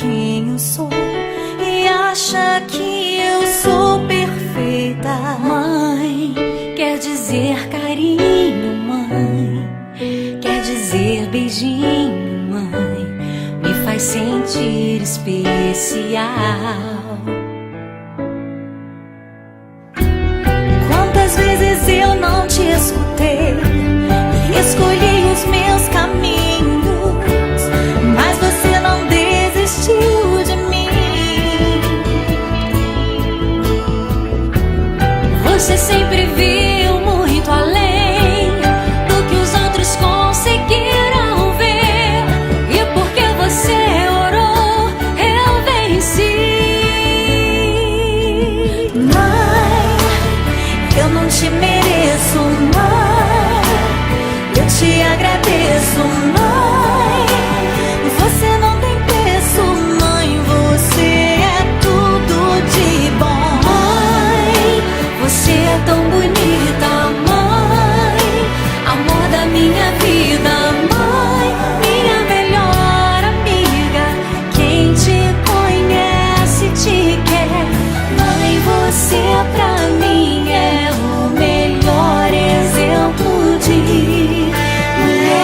quem eu sou e acha que eu sou perfeita. Mãe, quer dizer carinho, mãe, quer dizer beijinho, mãe, me faz sentir especial. Quantas vezes eu não te escutei e escolhi os meus caminhos, mas você não desistiu de mim. Você sempre viu muito além do que os outros conseguiram ver, e porque você orou, eu venci. Mãe, eu não te mereço, mãe, eu te agradeço, mãe. Você não tem preço, mãe, você é tudo de bom. Mãe, você é tão bonita, mãe, amor da minha vida, mãe, minha melhor amiga. Quem te conhece te quer, mãe, você pra mim é o melhor exemplo de mulher.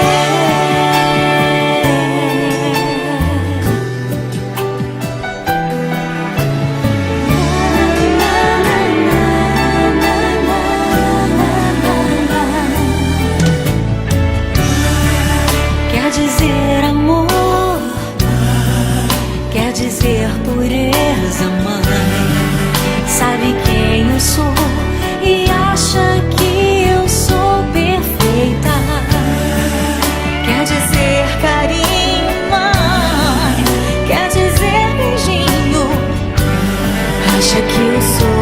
Quer dizer amor, quer dizer pureza, mãe. Sabe quem eu sou e acha que eu sou perfeita. Quer dizer carinho, mãe, quer dizer beijinho, acha que eu sou